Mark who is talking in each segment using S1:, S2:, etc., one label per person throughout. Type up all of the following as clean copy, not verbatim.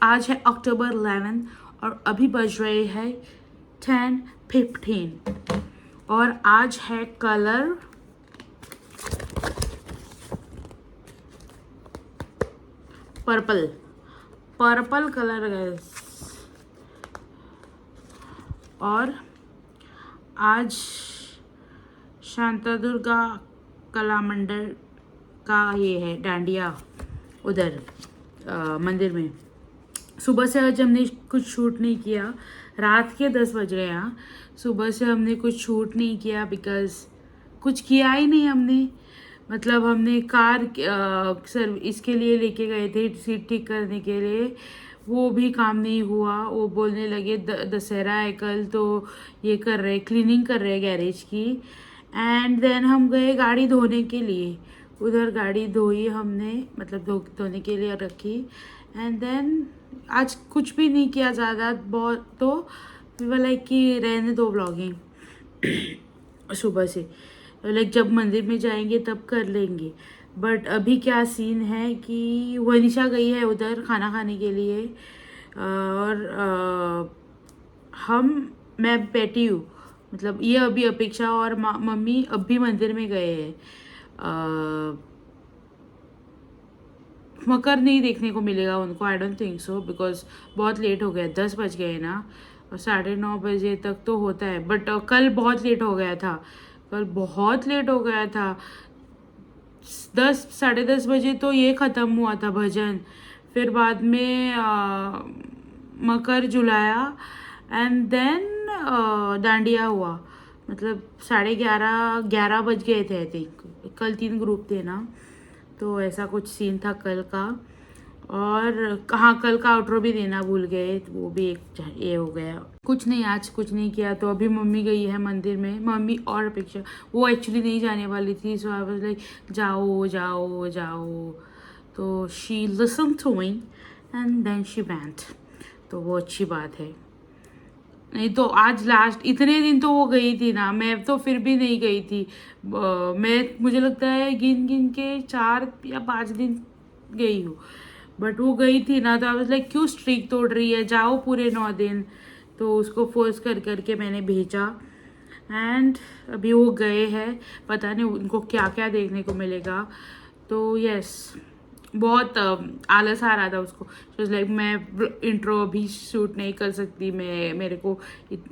S1: आज है अक्टूबर 11 और अभी बज रहे हैं 10:15 और आज है कलर पर्पल कलर गाइस। और आज शांतादुर्गा कला मंडल का ये है डांडिया उधर मंदिर में। सुबह से आज हमने कुछ शूट नहीं किया, रात के 10 बज रहे हैं। सुबह से हमने कुछ शूट नहीं किया बिकॉज कुछ किया ही नहीं हमने। मतलब हमने कार सर इसके लिए लेके गए थे सीट ठीक करने के लिए, वो भी काम नहीं हुआ। वो बोलने लगे दशहरा है कल तो ये कर रहे क्लीनिंग कर रहे गैरेज की। एंड देन हम गए गाड़ी धोने के लिए, उधर गाड़ी धोई हमने, मतलब धोने के लिए रखी। एंड देन आज कुछ भी नहीं किया ज़्यादा बहुत, तो लाइक कि रहने दो ब्लॉगिंग सुबह से, लाइक जब मंदिर में जाएंगे तब कर लेंगे। बट अभी क्या सीन है कि वनिशा गई है उधर खाना खाने के लिए और मैं बैठी हूँ। मतलब ये अभी अपेक्षा और मम्मी अभी मंदिर में गए हैं। मकर नहीं देखने को मिलेगा उनको, I don't think so, because बहुत लेट हो गया, 10 बज गए ना, और 9:30 बजे तक तो होता है। बट कल बहुत लेट हो गया था, कल बहुत लेट हो गया था। 10 साढ़े 10 बजे तो ये ख़त्म हुआ था भजन, फिर बाद में मकर झुलाया एंड देन डांडिया हुआ। मतलब 11:30 बज गए थे आई थिंक। कल 3 ग्रुप थे ना, तो ऐसा कुछ सीन था कल का। और कहाँ कल का आउटरो भी देना भूल गए, तो वो भी एक ये हो गया। कुछ नहीं, आज कुछ नहीं किया। तो अभी मम्मी गई है मंदिर में, मम्मी और अपेक्षा। वो एक्चुअली नहीं जाने वाली थी, सो आई वाज लाइक जाओ जाओ जाओ, तो she listen to me and then she went. तो वो अच्छी बात है। नहीं तो आज लास्ट इतने दिन तो वो गई थी ना, मैं तो फिर भी नहीं गई थी। मुझे लगता है गिन गिन के 4 या 5 दिन गई हूँ। बट वो गई थी ना, तो आई वाज लाइक क्यों स्ट्रीक तोड़ रही है, जाओ पूरे 9 दिन। तो उसको फोर्स कर करके मैंने भेजा एंड अभी वो गए हैं, पता नहीं उनको क्या क्या देखने को मिलेगा। तो यस, बहुत आलस आ रहा था उसको। लाइक मैं इंट्रो अभी शूट नहीं कर सकती, मेरे को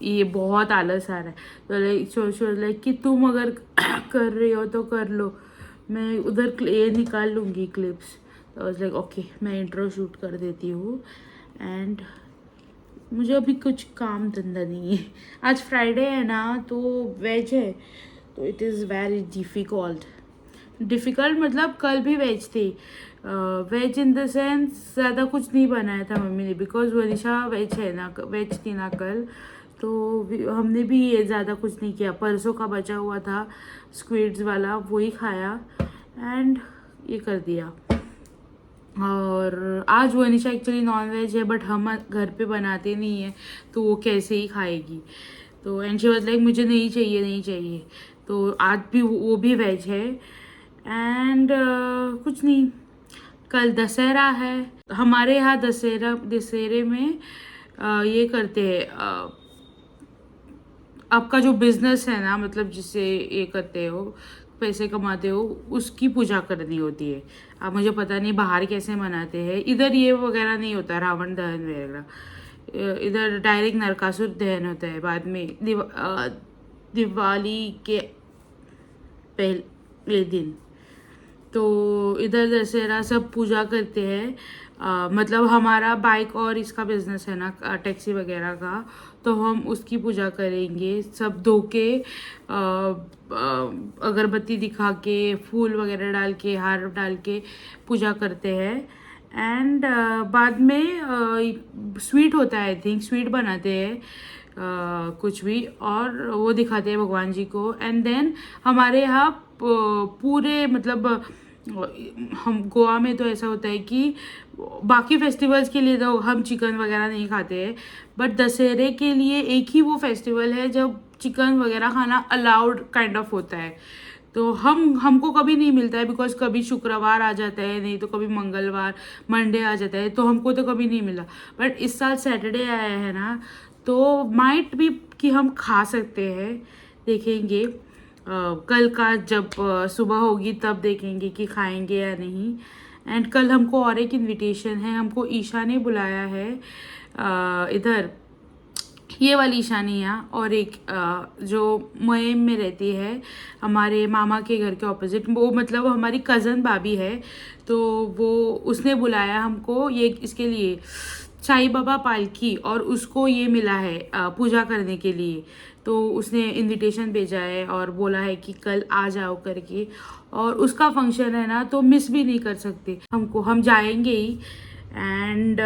S1: ये बहुत आलस आ रहा है। तो लाइक कि तुम अगर कर रही हो तो कर लो, मैं उधर ये निकाल लूँगी क्लिप्स। तो लाइक ओके, मैं इंट्रो शूट कर देती हूँ। एंड मुझे अभी कुछ काम धंधा नहीं है। आज फ्राइडे है ना, तो वेज है, तो इट इज़ वेरी डिफ़िकल्ट। मतलब कल भी वेज थी, वेज इन द सेंस ज़्यादा कुछ नहीं बनाया था मम्मी ने, बिकॉज वनिशा वेज है ना, वेज थी ना कल। तो हमने भी ये ज़्यादा कुछ नहीं किया। परसों का बचा हुआ था स्क्विड्स वाला, वही खाया एंड ये कर दिया। और आज वनिशा एक्चुअली नॉन वेज है, बट हम घर पे बनाते नहीं है, तो वो कैसे ही खाएगी। तो एंड शी वाज लाइक मुझे नहीं चाहिए। तो आज भी वो भी वेज है। एंड कुछ नहीं, कल दशहरा है हमारे यहाँ। दशहरे में ये करते हैं, आपका जो बिजनेस है ना, मतलब जिससे ये करते हो, पैसे कमाते हो, उसकी पूजा करनी होती है। अब मुझे पता नहीं बाहर कैसे मनाते हैं, इधर ये वगैरह नहीं होता, रावण दहन वगैरह। इधर डायरेक्ट नरकासुर दहन होता है बाद में, दिवाली के पहले दिन। तो इधर दशहरा सब पूजा करते हैं। मतलब हमारा बाइक और इसका बिजनेस है ना, टैक्सी वगैरह का, तो हम उसकी पूजा करेंगे। सब धो के अगरबत्ती दिखा के, फूल वगैरह डाल के, हार डाल के पूजा करते हैं। एंड बाद में स्वीट होता है, आई थिंक स्वीट बनाते हैं कुछ भी, और वो दिखाते हैं भगवान जी को। एंड देन हमारे यहाँ पूरे मतलब हम गोवा में तो ऐसा होता है कि बाकी फेस्टिवल्स के लिए तो हम चिकन वगैरह नहीं खाते हैं, बट दशहरे के लिए एक ही वो फेस्टिवल है जब चिकन वगैरह खाना अलाउड काइंड ऑफ होता है। तो हमको कभी नहीं मिलता है, बिकॉज कभी शुक्रवार आ जाता है, नहीं तो कभी मंगलवार मंडे आ जाता है, तो हमको तो कभी नहीं मिला। बट इस साल सैटरडे आया है ना, तो माइट भी कि हम खा सकते हैं, देखेंगे। कल का जब सुबह होगी तब देखेंगे कि खाएंगे या नहीं। एंड कल हमको और एक इनविटेशन है, हमको ईशा ने बुलाया है इधर, ये वाली ईशानिया, और एक जो मुहिम में रहती है हमारे मामा के घर के ऑपोजिट, वो मतलब हमारी कज़न भाभी है, तो वो उसने बुलाया हमको ये इसके लिए, साईं बाबा पालकी, और उसको ये मिला है पूजा करने के लिए। तो उसने इनविटेशन भेजा है और बोला है कि कल आ जाओ करके, और उसका फंक्शन है ना, तो मिस भी नहीं कर सकते हमको, हम जाएंगे ही। एंड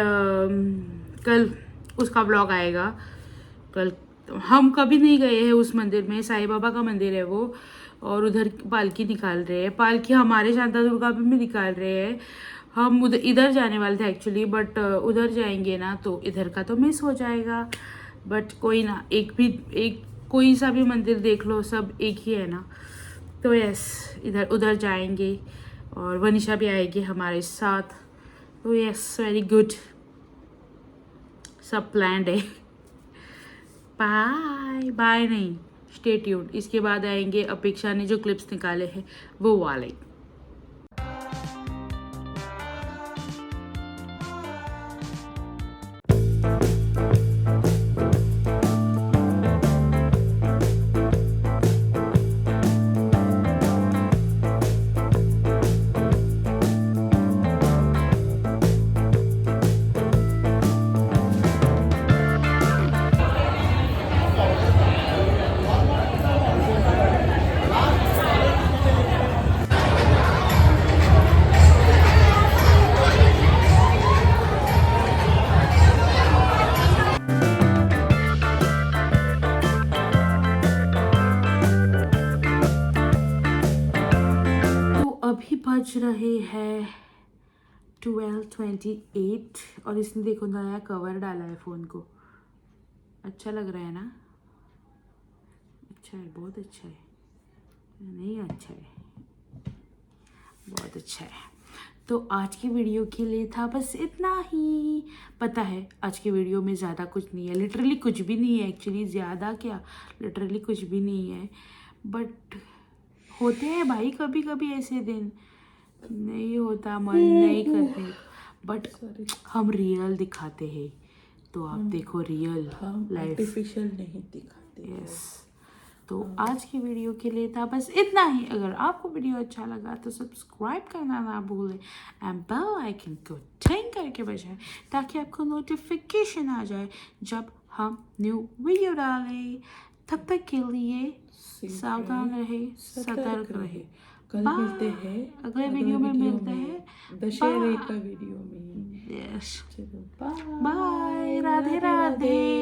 S1: कल उसका ब्लॉग आएगा। कल हम कभी नहीं गए हैं उस मंदिर में, साईं बाबा का मंदिर है वो, और उधर पालकी निकाल रहे हैं, पालकी हमारे शांता दुर्गा भी निकाल रहे हैं। हम उधर इधर जाने वाले थे एक्चुअली, बट उधर जाएंगे ना तो इधर का तो मिस हो जाएगा। बट कोई ना, एक कोई सा भी मंदिर देख लो, सब एक ही है ना। तो यस, इधर उधर जाएंगे, और वनिशा भी आएगी हमारे साथ। तो यस, वेरी गुड, सब प्लान्ड है। बाय बाय नहीं, स्टे ट्यून्ड। इसके बाद आएंगे अपेक्षा ने जो क्लिप्स निकाले हैं वो वाले। अभी बज रहे हैं 12:28, और इसने देखो नया कवर डाला है फ़ोन को। अच्छा लग रहा है ना? अच्छा है, बहुत अच्छा है। नहीं अच्छा है, बहुत अच्छा है। तो आज की वीडियो के लिए था बस इतना ही। पता है आज की वीडियो में ज़्यादा कुछ नहीं है, लिटरली कुछ भी नहीं है एक्चुअली, ज़्यादा क्या, लिटरली कुछ भी नहीं है। बट होते हैं भाई कभी कभी ऐसे दिन, नहीं होता मन नहीं करते, बट हम रियल दिखाते हैं। तो आप देखो रियल लाइफ,
S2: आर्टिफिशियल नहीं दिखाते।
S1: यस। तो आज की वीडियो के लिए था बस इतना ही। अगर आपको वीडियो अच्छा लगा तो सब्सक्राइब करना ना भूलें, एंड बेल आइकन को टिंग करके बजाएं, ताकि आपको नोटिफिकेशन आ जाए जब हम न्यू वीडियो डालें। तब तक के लिए सावधान रहे, सतर्क रहे।
S2: कल मिलते हैं
S1: अगले वीडियो में मिलते हैं
S2: दशहरे का वीडियो में।
S1: यस,
S2: चलो बाय
S1: बाय, राधे राधे।